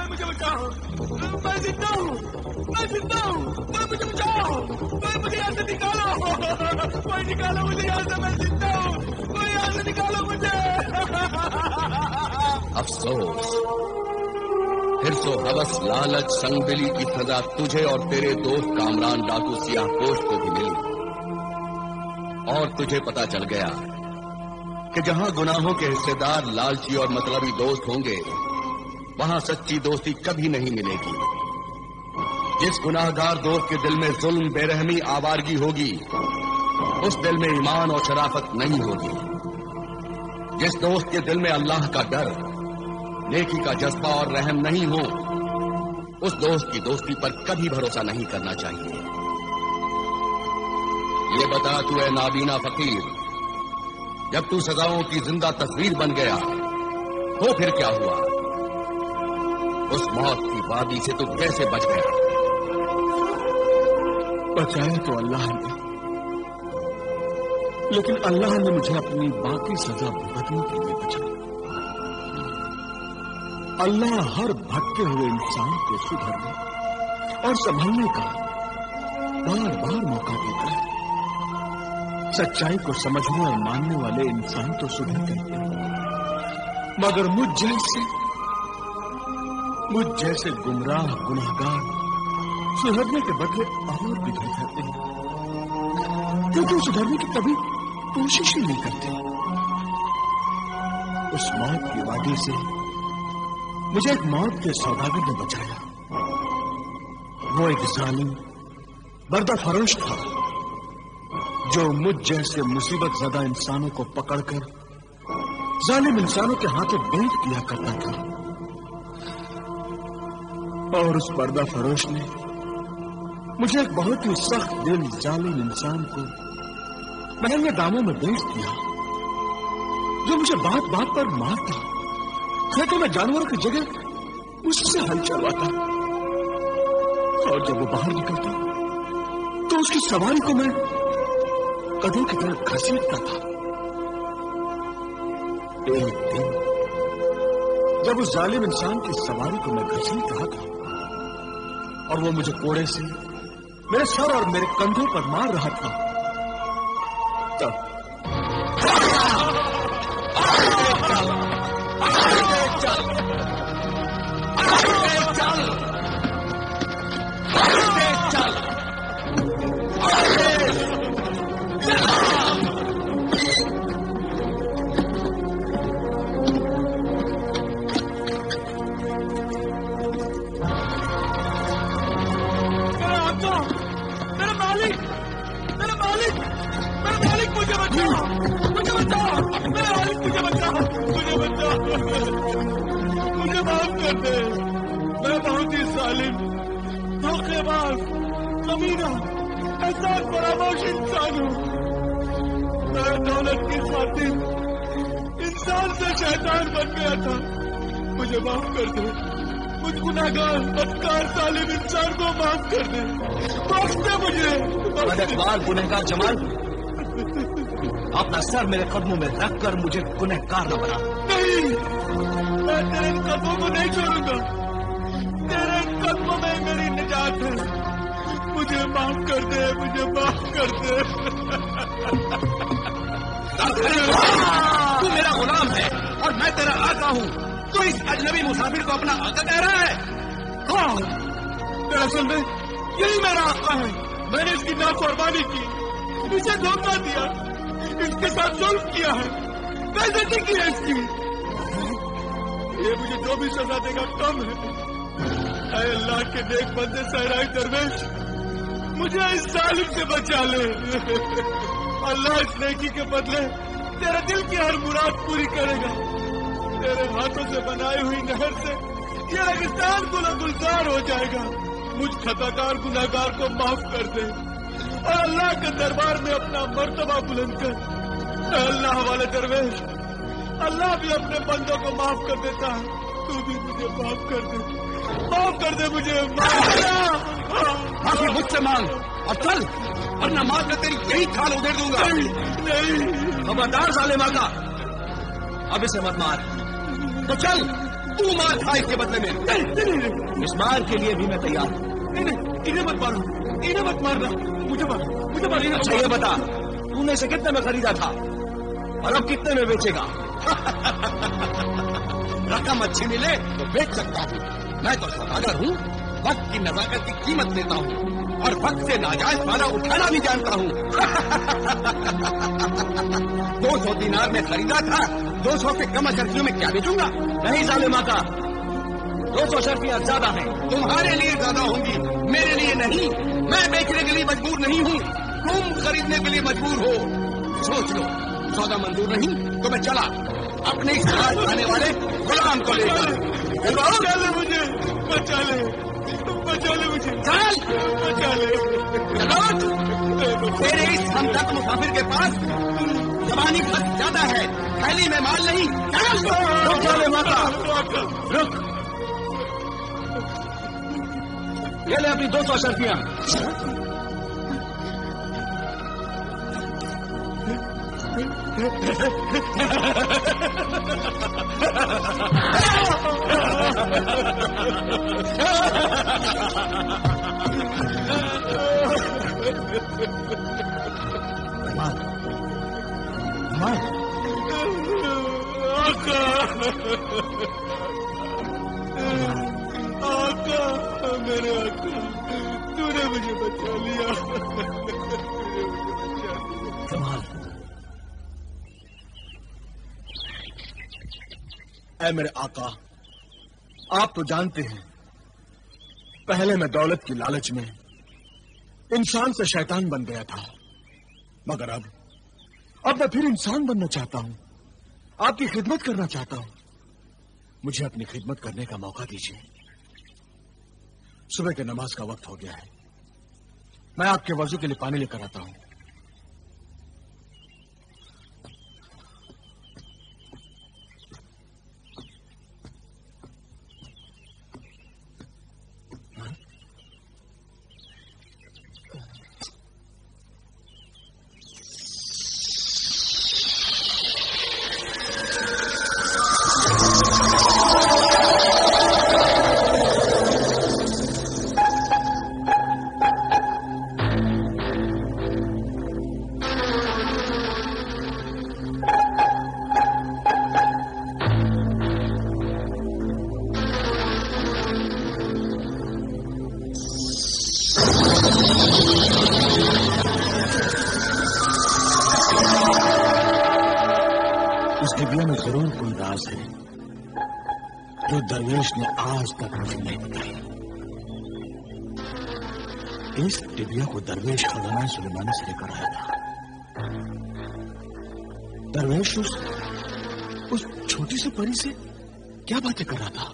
मुझे बचाओ, मैं जिंदा हूँ, मैं जिंदा हूँ, मुझे बचाओ, मुझे यहाँ से निकालो, कोई निकालो मुझे यहाँ से, मैं जिंदा हूँ, कोई यहाँ से निकालो मुझे। अफसोस, फिर सो हवस, लालच, संगदिली की सजा तुझे और तेरे दोस्त कामरान डाकू सियाहपोश को भी मिली। और तुझे पता चल गया कि जहां गुनाहों के हिस्सेदार लालची और मतलबी दोस्त होंगे, वहां सच्ची दोस्ती कभी नहीं मिलेगी। जिस गुनाहगार दोस्त के दिल में जुल्म, बेरहमी, आवारगी होगी, उस दिल में ईमान और शराफत नहीं होगी। जिस दोस्त के दिल में अल्लाह का डर, नेकी का जज्बा और रहम नहीं हो, उस दोस्त की दोस्ती पर कभी भरोसा नहीं करना चाहिए। ये बता तू है नाबीना फकीर, जब तू सजाओं की जिंदा तस्वीर बन गया, तो फिर क्या हुआ? उस मौत की वादी से तू कैसे बच गया? बचाया तो अल्लाह ने, लेकिन अल्लाह ने मुझे अपनी बाकी सजा भुगतने के लिए बचाया। अल्लाह हर भटके हुए इंसान को सुधरने और संभलने का बार बार मौका देता है। सच्चाई को समझने और मानने वाले इंसान तो सुधर गए, मगर मुझ जैसे गुमराह गुनाहगार सुधरने के बदले और बिगड़ जाते हैं, क्योंकि सुधरने की कभी कोशिश ही नहीं करते। उस मौत की वादी से मुझे एक मौत के सौदागर ने बचाया। वो एक जालिम बर्दा फरोश था, जो मुझ जैसे मुसीबत ज़दा इंसानों को पकड़कर जालिम इंसानों के हाथों बेच दिया करता था। और उस पर्दा फरोश ने मुझे एक बहुत ही सख्त दिल जालिम इंसान को महंगे दामों में बेच दिया, जो मुझे बात बात पर मारता, खेतों में जानवरों की जगह उससे हल चलवाता, और जब वो बाहर निकलता तो उसकी सवारी को मैं कदों की तरह घसीटता था। एक दिन जब उस जालिम इंसान की सवारी को मैं घसीट रहा था और वो मुझे कोड़े से मेरे सर और मेरे कंधों पर मार रहा था, तब मुझे माफ कर दे। मैं बहुत ही जालिम, धोखेबाज, कमीना, एहसान फरामोश इंसान हूँ। मैं दौलत की खातिर इंसान से शैतान बन गया था। मुझे माफ कर दे। मुझ गुनाहगार, बदकार, जालिम इंसान को माफ कर दे। बख्श दे मुझे। गुनहगार जमाल, अपना सर मेरे कदमों में रखकर मुझे गुनहगार न बना। नहीं, मैं तेरे कदमों को नहीं छोड़ूंगा। तेरे कदमों में मेरी निजात है। मुझे माफ कर दे, मुझे माफ कर दे। तू मेरा गुलाम है और मैं तेरा आका हूँ। तू इस अजनबी मुसाफिर को अपना आका कह रहा है? हाँ, दरअसल में यही मेरा आका है। मैंने इसकी नाफरमानी की, इसे धोखा दिया, इसके साथ जुल्म किया है, बेइज्जती की है इसकी। ये मुझे जो भी सजा देगा कम है। ऐ अल्लाह के नेक बंदे सहराई दरवेश, मुझे इस जालिम से बचा ले। अल्लाह इस नेकी के बदले तेरे दिल की हर मुराद पूरी करेगा। तेरे हाथों से बनाई हुई नहर से ये रेगिस्तान गुलजार हो जाएगा। मुझ खताकार गुनाहगार को माफ कर दे और अल्लाह के दरबार में अपना मर्तबा बुलंद कर। अल्लाह वाले दरवेश, अल्लाह भी अपने बंदों को माफ कर देता है। तू भी मुझे माफ कर दे, माफ कर दे मुझे। माफी मुझसे मांग और चल, वरना मार कर तेरी यही खाल उधेड़ दूंगा। नहीं, खबरदार जालिम आका, अब इसे मत मार। तो चल, तू मार खा इसके बदले में। नहीं, इस मार के लिए भी मैं तैयार हूं। नहीं, इन्हें मत मारो, इन्हें मत मारना, मुझे मार, इन्हें अच्छा ये बता, तूने इसे कितने में खरीदा था और अब कितने में बेचेगा? रकम अच्छी मिले तो बेच सकता हूँ। मैं तो सौदागर हूँ, वक्त की नजाकत की कीमत देता हूँ और वक्त से नाजायज फायदा उठाना भी जानता हूँ। 200 दिनार में खरीदा था, 200 से कम अशर्फियों में क्या बेचूंगा? नहीं जालिम आका, 200 शर्फियां ज्यादा हैं। तुम्हारे लिए ज्यादा होंगी, मेरे लिए नहीं। मैं बेचने के लिए मजबूर नहीं हूँ, तुम खरीदने के लिए मजबूर हो। सोच लो, सौदा मंजूर नहीं तो मैं चला अपने इस राज खाने वाले गुलाम को लेकर। बचा ले मुझे, बचा ले मुझे, चल, बचा ले। चलो, तेरे इस हमदर्द मुसाफिर के पास जवानी खर्च ज्यादा है, थैली में माल नहीं। चल, रुक जालिम आका, रुक। ये ले अपनी 200 शर्फियां। आका, मेरे आका, तूने मुझे बचा लिया। कमाल। ऐ मेरे आका, आप तो जानते हैं, पहले मैं दौलत की लालच में इंसान से शैतान बन गया था, मगर अब मैं फिर इंसान बनना चाहता हूं, आपकी खिदमत करना चाहता हूं। मुझे अपनी खिदमत करने का मौका दीजिए। सुबह के नमाज का वक्त हो गया है, मैं आपके वजू के लिए पानी लेकर आता हूं। डिबिया में जरूर कोई राज है जो दरवेश ने आज तक मुझे नहीं बताई। इस डिबिया को दरवेश खजाना सुलेमानी से लेकर आया था। दरवेश उस छोटी सी परी से क्या बातें कर रहा था?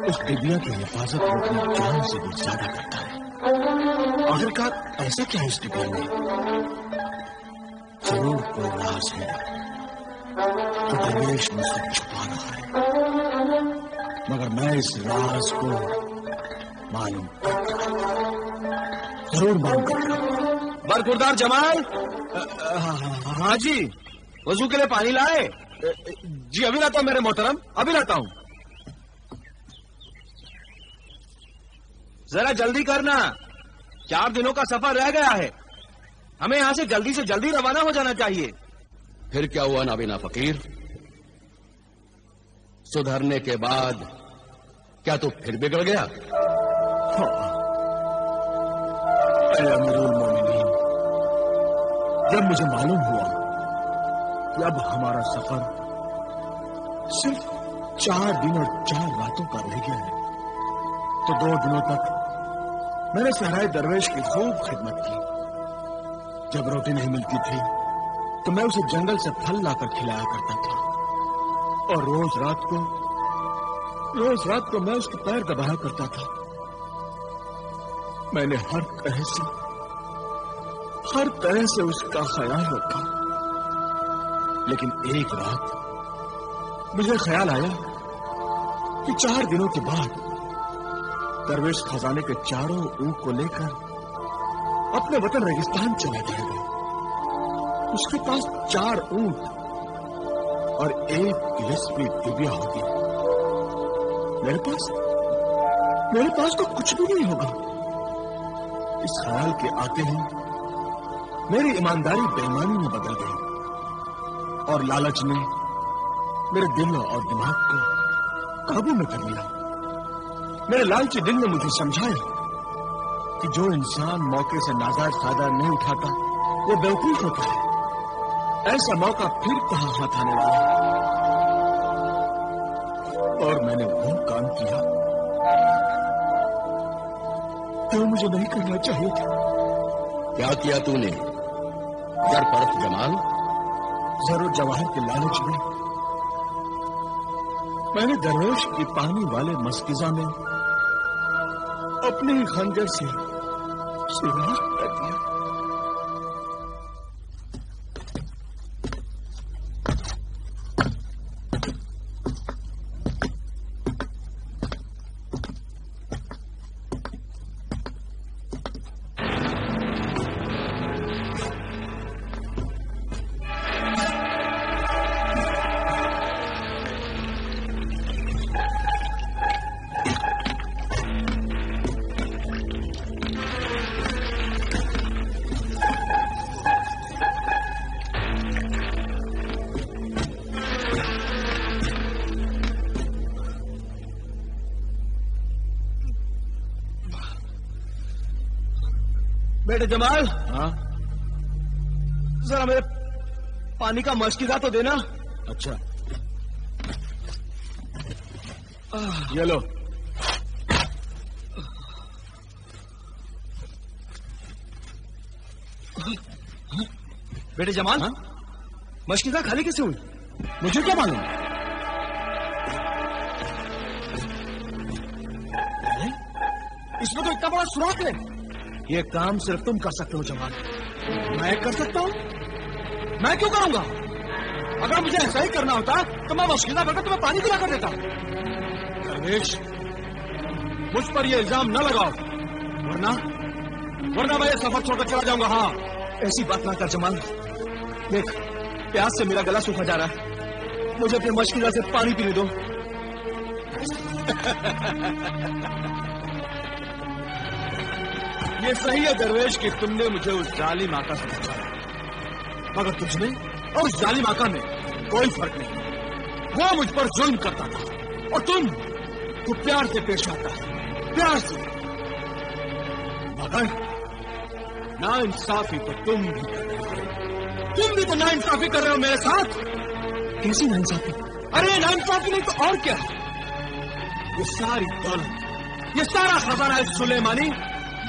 उस डिबिया की हिफाजत वो अपनी जान से भी ज्यादा करता है। आखिरकार ऐसा क्या है इस डिबिया में? जरूर कोई राज है तो दरवेश मुझसे छुपा रहा है, मगर मैं इस राज को मालूम करूंगा, जरूर मालूम करूंगा। बरखुरदार जमाल, हाँ जी, वजू के लिए पानी लाए? जी अभी लाता हूं मेरे मोहतरम, अभी लाता हूं। जरा जल्दी करना, 4 दिनों का सफर रह गया है, हमें यहां से जल्दी रवाना हो जाना चाहिए। फिर क्या हुआ नाबीना फकीर? सुधरने के बाद क्या तू फिर बिगड़ गया? अमीरुल मोमिनीन, जब मुझे मालूम हुआ कि अब हमारा सफर सिर्फ 4 दिन और 4 रातों का रह गया है, तो 2 दिनों तक मैंने सहराए दरवेश की खूब खिदमत की। जब रोटी नहीं मिलती थी तो मैं उसे जंगल से फल लाकर खिलाया करता था, और रोज रात को मैं उसके पैर दबाया करता था। मैंने हर तरह से उसका ख्याल रखा, लेकिन एक रात मुझे ख्याल आया कि 4 दिनों के बाद दरवेश खजाने के चारों ऊँट को लेकर अपने वतन रेगिस्तान चला जाएगा। उसके पास 4 ऊँट और एक गिलास भी डूबिया होगी, मेरे पास तो कुछ भी नहीं होगा। इस ख्याल के आते ही मेरी ईमानदारी बेईमानी में बदल गई और लालच ने मेरे दिल और दिमाग को काबू में कर लिया। मेरे लालची दिल ने मुझे समझाया कि जो इंसान मौके से नाजायज फायदा नहीं उठाता वो बेवकूफ होता है। ऐसा मौका फिर कहां हाथ आने वाला है। और मैंने वो काम किया जो मुझे नहीं करना चाहिए था। क्या किया तूने? जर परत जमाल। जरूर जवाहर के लालच में मैंने दरवेश की पानी वाले मस्किजा में अपने ही खंजर से सुराख कर दिया। बेटे जमाल, हाँ? जरा मेरे पानी का मशकीजा तो देना। अच्छा, ये लो। बेटे जमाल, हाँ? मशकीजा खाली कैसे हुई? मुझे क्या मालूम? इसमें तो इतना बड़ा सुराख है। ये काम सिर्फ तुम कर सकते हो जमाल। मैं कर सकता हूँ? मैं क्यों करूंगा? अगर मुझे ऐसा ही करना होता तो मैं मशकीजा भरकर तुम्हें पानी पिला कर देता। दरवेश, मुझ पर ये इल्जाम न लगाओ, वरना मैं ये सफर छोड़कर चला जाऊंगा। हाँ, ऐसी बात ना कर जमाल। देख, प्यास से मेरा गला सूखा जा रहा है। मुझे अपने मशकीजा से पानी पीने दो। ये सही है दरवेश कि तुमने मुझे उस जालिम आका से बचाया, मगर तुझमें और उस जालिम आका में कोई फर्क नहीं। वो मुझ पर जुल्म करता था और तुम प्यार से पेश आता है, प्यार से। मगर नाइंसाफी तो तुम भी कर रहे हो। तुम भी तो नाइंसाफी कर रहे हो मेरे साथ। कैसी नाइंसाफी? अरे नाइंसाफी नहीं तो और क्या? ये सारी दौलत, ये सारा खजाना सुलेमानी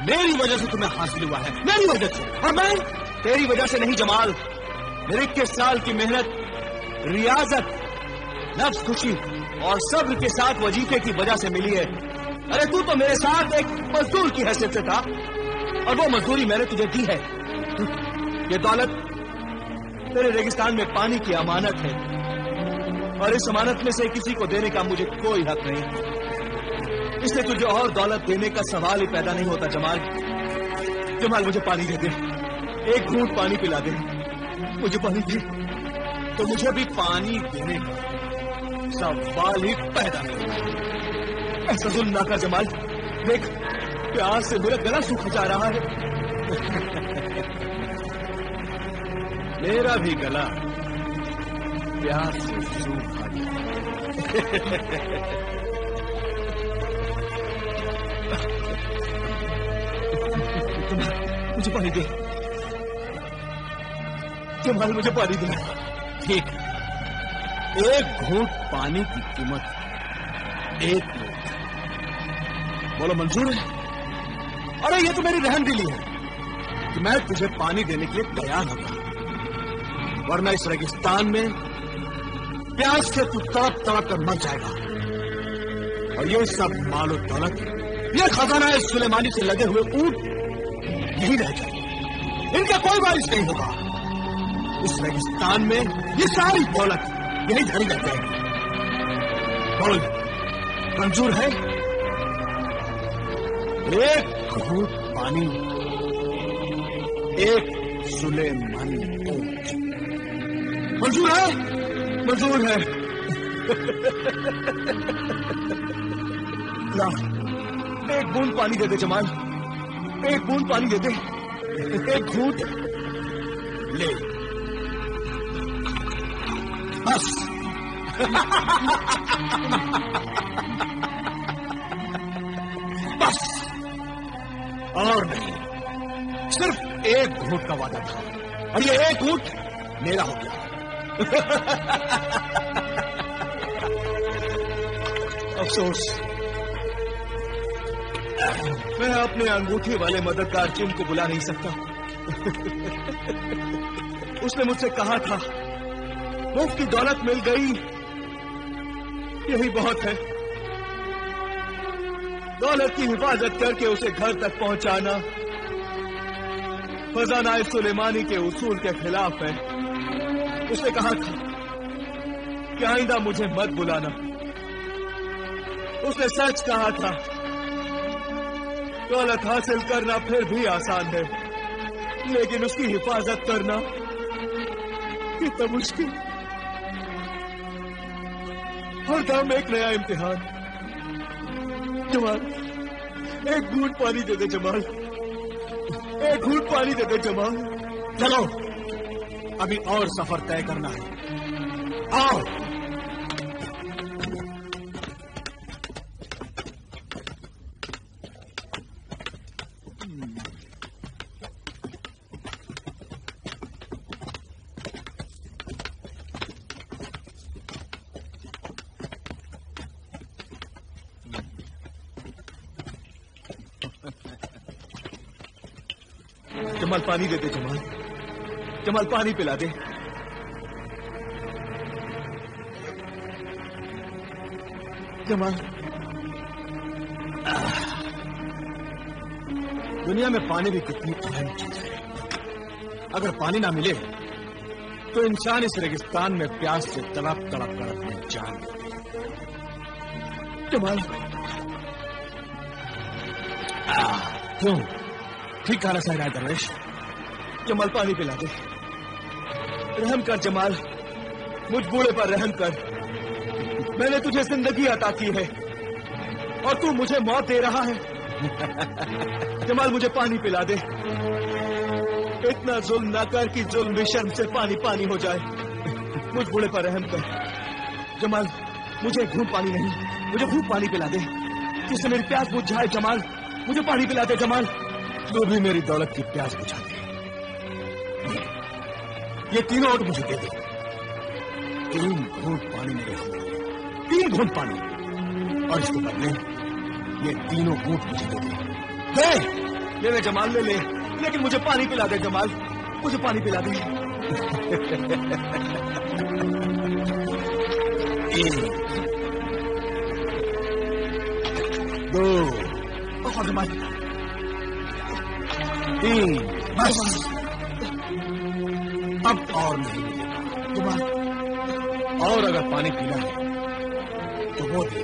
मेरी वजह से तुम्हें हासिल हुआ है, मेरी वजह से। और मैं तेरी वजह से नहीं जमाल। मेरे 21 साल की मेहनत, रियाजत, नफ्स खुशी और सब्र के साथ वजीफे की वजह से मिली है। अरे तू तो मेरे साथ एक मजदूर की हैसियत से था और वो मजदूरी मैंने तुझे दी है। ये दौलत तेरे रेगिस्तान में पानी की अमानत है और इस अमानत में से किसी को देने का मुझे कोई हक नहीं। इसलिए तुझे और दौलत देने का सवाल ही पैदा नहीं होता। जमाल, जमाल मुझे पानी दे दे, एक घूंट पानी पिला दे, मुझे पानी दे। तो मुझे भी पानी देने का सवाल ही पैदा नहीं होता। ऐसा जुल्म ना कर जमाल। देख, प्यास से मेरा गला सूखा जा रहा है। मेरा भी गला प्यास से सूखा मुझे पानी दे जमाल, मुझे पानी दे। ठीक, एक घूंट पानी की कीमत 1 मिनट। बोलो मंजूर है? अरे ये तो मेरी रहमदिली है कि मैं तुझे पानी देने के लिए तैयार होता, वरना इस रेगिस्तान में प्यास से तू तड़प तड़प कर मर जाएगा। और ये सब मालो दौलत, ये खजाना इस सुलेमानी से लगे हुए ऊंट यही रह जाएंगे, इनका कोई वारिस नहीं होगा। इस रेगिस्तान में ये सारी दौलत यही धरी रह जाएगी। बोल, मंजूर है? एक घूंट पानी, 1 सुलेमानी ऊंट। मंजूर है? मंजूर है। ला, एक बूंद पानी दे दे जमाल, एक बूंद पानी दे दे, एक घूंट ले, बस। बस और नहीं, सिर्फ एक घूंट का वादा था और ये एक घूंट मेरा हो गया। अफसोस, मैं अपने अंगूठी वाले मददगार जिम को बुला नहीं सकता। उसने मुझसे कहा था मुफ्त की दौलत मिल गई, यही बहुत है। दौलत की हिफाजत करके उसे घर तक पहुंचाना खजाना सुलेमानी के उसूल के खिलाफ है। उसने कहा था कि आइंदा मुझे मत बुलाना। उसने सच कहा था, दौलत हासिल करना फिर भी आसान है, लेकिन उसकी हिफाजत करना कितना मुश्किल। हर दम एक नया इम्तिहान। जमाल, एक घूंट पानी दे दे जमाल, एक घूंट पानी दे दे जमाल। चलो, अभी और सफर तय करना है। आओ। जमाल, पानी दे दे जमाल, जमाल पानी पिला दे। जमाल, दुनिया में पानी भी कितनी अहम चीज है। अगर पानी ना मिले तो इंसान इस रेगिस्तान में प्यास से तड़प तड़प कर अपनी जान दे। जमाल, क्यों? ठीक कहा सही है दरवेश। जमाल, पानी पिला दे। रहम कर जमाल, मुझ बूढ़े पर रहम कर। मैंने तुझे जिंदगी अता की है और तू मुझे मौत दे रहा है। जमाल, मुझे पानी पिला दे। इतना जुल्म ना कर कि जुल्म भी शर्म से पानी पानी हो जाए। मुझ बूढ़े पर रहम कर। जमाल, मुझे घूंट पानी नहीं, मुझे खूब पानी पिला दे, जिससे मेरी प्यास बुझ जाए। जमाल, मुझे पानी पिला दे। जमाल, तू भी मेरी दौलत की प्यास बुझा दे। ये तीनों ओट मुझे दे दे। 3 घूंट पानी मेरे हाथ, 3 घूंट पानी, और इसके बदले ये तीनों घूंट मुझे दे दे। ले ले जमाल, ले ले, लेकिन मुझे पानी पिला दे जमाल, मुझे पानी पिला दे। 1, 2 और जमाल, 3, बस। अब और नहीं मिलेगा जमाल। और अगर पानी पीना है तो वो दे,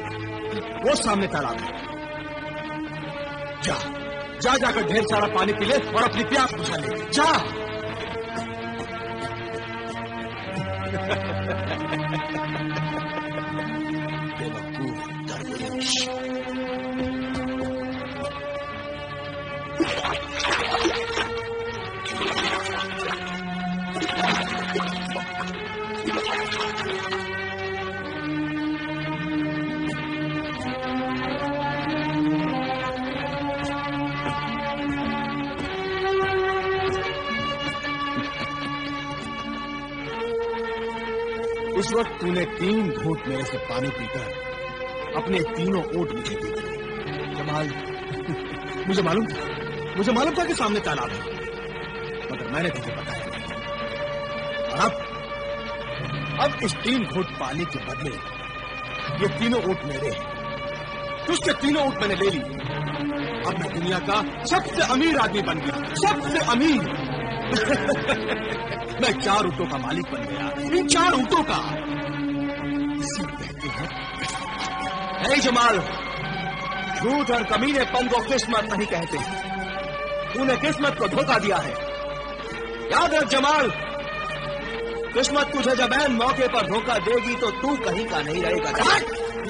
वो सामने तालाब है। जा जा जाकर ढेर सारा पानी पी ले और अपनी प्यास बुझा ले। जा। बेवकूफ दरवेश। उस वक्त तूने 3 घूंट मेरे से पानी पीकर अपने तीनों ओट मुझे दे दिए। जमाल, मुझे मालूम था कि सामने तालाब है, मगर मैंने तुझे बताया नहीं। और अब इस 3 घूंट पानी के बदले ये तीनों ओट मेरे हैं। उसके तीनों ओट मैंने ले ली। अब मैं दुनिया का सबसे अमीर आदमी बन गया, सबसे अमीर। मैं 4 ऊँटों का मालिक बन गया। इन 4 ऊँटों का कहते हैं जमाल, झूठ और कमीनेपन को किस्मत नहीं कहते। तूने किस्मत को धोखा दिया है। याद रख जमाल, किस्मत तुझे जब ऐन मौके पर धोखा देगी तो तू कहीं का नहीं रहेगा।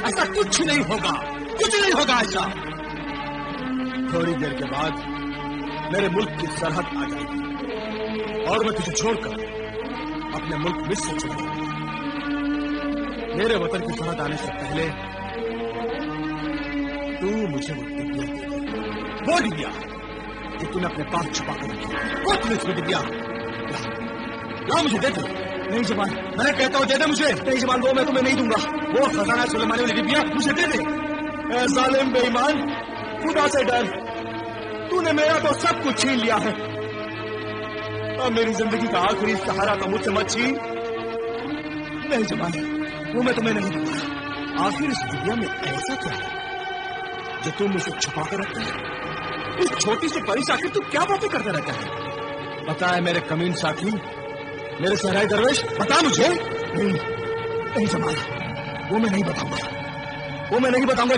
ऐसा कुछ नहीं होगा, कुछ नहीं होगा ऐसा। थोड़ी देर के बाद मेरे मुल्क की सरहद आ जाएगी और मैं तुझे छोड़कर अपने मुल्क मिस्र से चला जाऊंगा। मेरे वतन की सरहद आने से पहले तू मुझे वो डिबिया दे दे। वो डिबिया जो तूने अपने पास छुपा कर रखी, वो पुलिस में डिबिया ला मुझे दे दे। नहीं जमाल, मैं कहता हूं दे दे मुझे। नहीं जमाल, वो मैं तुम्हें नहीं दूंगा। वो खजाना सुलेमानी वाली डिबिया मुझे दे दे। ए जालिम बेईमान, खुदा से डर, तूने मेरा तो सब कुछ छीन लिया है। अब मेरी जिंदगी का आखिरी सहारा तो मुझसे मत छीन। नहीं जमाल, वो मैं तुम्हें नहीं दूंगा। आखिर इस दुनिया में ऐसा क्या है जो तुम मुझसे छुपा कर रखता है? इस छोटी सी परी आखिर तू क्या बातें करता रहता है? बता है मेरे कमीन साथी, मेरे सहराई दरवेश, बता मुझे। नहीं जमाल, वो मैं नहीं बताऊंगा, वो मैं नहीं बताऊंगा।